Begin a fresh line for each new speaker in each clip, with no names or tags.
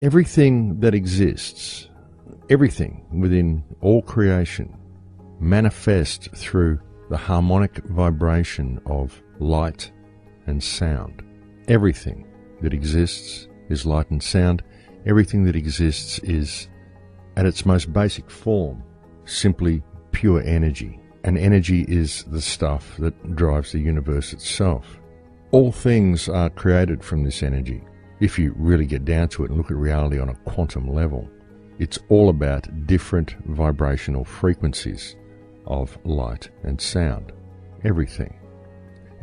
Everything that exists, everything within all creation, manifests through the harmonic vibration of light and sound. Everything that exists is light and sound. Everything that exists is, at its most basic form, simply pure energy. And energy is the stuff that drives the universe itself. All things are created from this energy. If you really get down to it and look at reality on a quantum level, it's all about different vibrational frequencies of light and sound. Everything.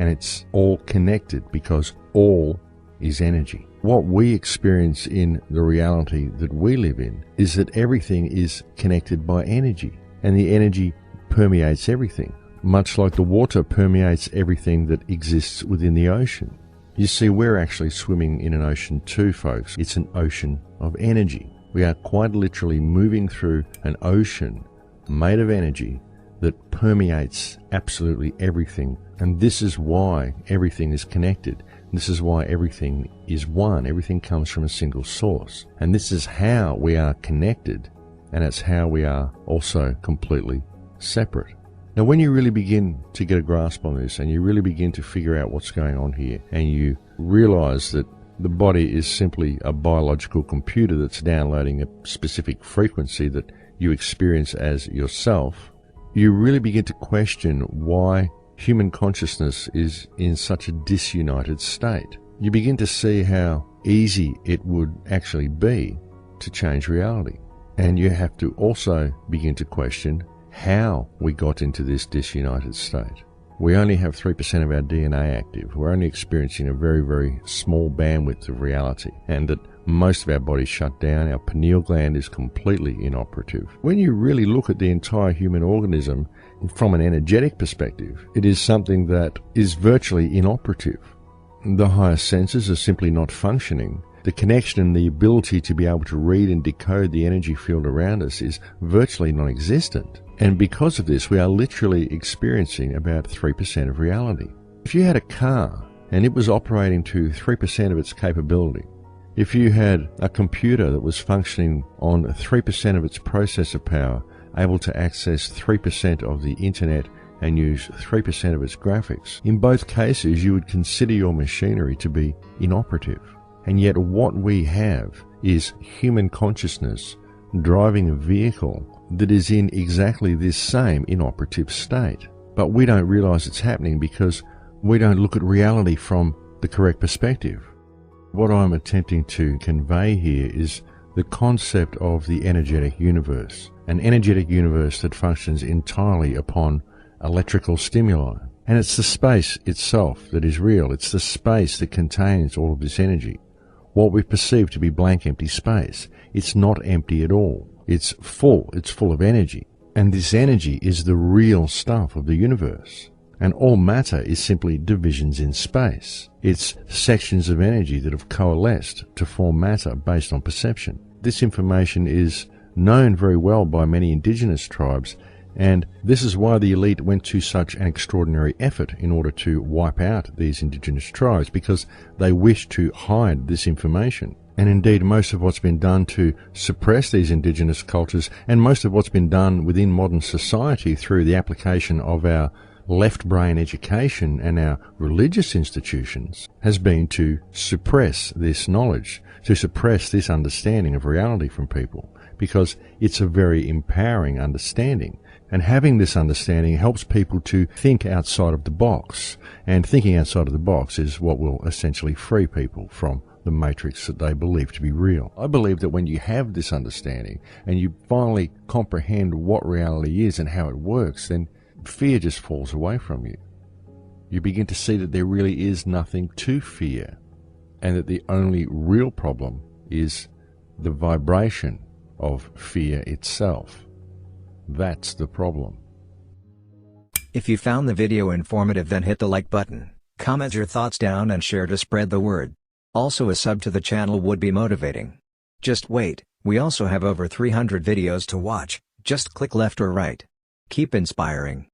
And it's all connected because all is energy. What we experience in the reality that we live in is that everything is connected by energy, and the energy permeates everything, much like the water permeates everything that exists within the ocean. You see, we're actually swimming in an ocean too, folks. It's an ocean of energy. We are quite literally moving through an ocean made of energy that permeates absolutely everything, and this is why everything is connected. This is why everything is one. Everything comes from a single source. And this is how we are connected, and it's how we are also completely separate. Now, when you really begin to get a grasp on this, and you really begin to figure out what's going on here, and you realize that the body is simply a biological computer that's downloading a specific frequency that you experience as yourself, you really begin to question why human consciousness is in such a disunited state. You begin to see how easy it would actually be to change reality. And you have to also begin to question how we got into this disunited state. We only have 3% of our DNA active. We're only experiencing a very, very small bandwidth of reality, and that most of our body's shut down. Our pineal gland is completely inoperative. When you really look at the entire human organism from an energetic perspective, it is something that is virtually inoperative. The higher senses are simply not functioning. The connection and the ability to be able to read and decode the energy field around us is virtually non-existent. And because of this, we are literally experiencing about 3% of reality. If you had a car and it was operating to 3% of its capability, if you had a computer that was functioning on 3% of its processor power, able to access 3% of the internet and use 3% of its graphics, in both cases you would consider your machinery to be inoperative. And yet what we have is human consciousness driving a vehicle that is in exactly this same inoperative state. But we don't realize it's happening because we don't look at reality from the correct perspective. What I'm attempting to convey here is the concept of the energetic universe, an energetic universe that functions entirely upon electrical stimuli. And it's the space itself that is real. It's the space that contains all of this energy. What we perceive to be blank, empty space, it's not empty at all. It's full of energy. And this energy is the real stuff of the universe. And all matter is simply divisions in space. It's sections of energy that have coalesced to form matter based on perception. This information is known very well by many indigenous tribes, and this is why the elite went to such an extraordinary effort in order to wipe out these indigenous tribes, because they wished to hide this information. And indeed, most of what's been done to suppress these indigenous cultures, and most of what's been done within modern society through the application of our left brain education and our religious institutions, has been to suppress this knowledge, to suppress this understanding of reality from people, because it's a very empowering understanding. And having this understanding helps people to think outside of the box. And thinking outside of the box is what will essentially free people from the matrix that they believe to be real. I believe that when you have this understanding and you finally comprehend what reality is and how it works, then fear just falls away from you. You begin to see that there really is nothing to fear, and that the only real problem is the vibration of fear itself. That's the problem.
If you found the video informative, then hit the like button, comment your thoughts down and share to spread the word. Also, a sub to the channel would be motivating. Just wait, we also have over 300 videos to watch. Just click left or right. Keep inspiring.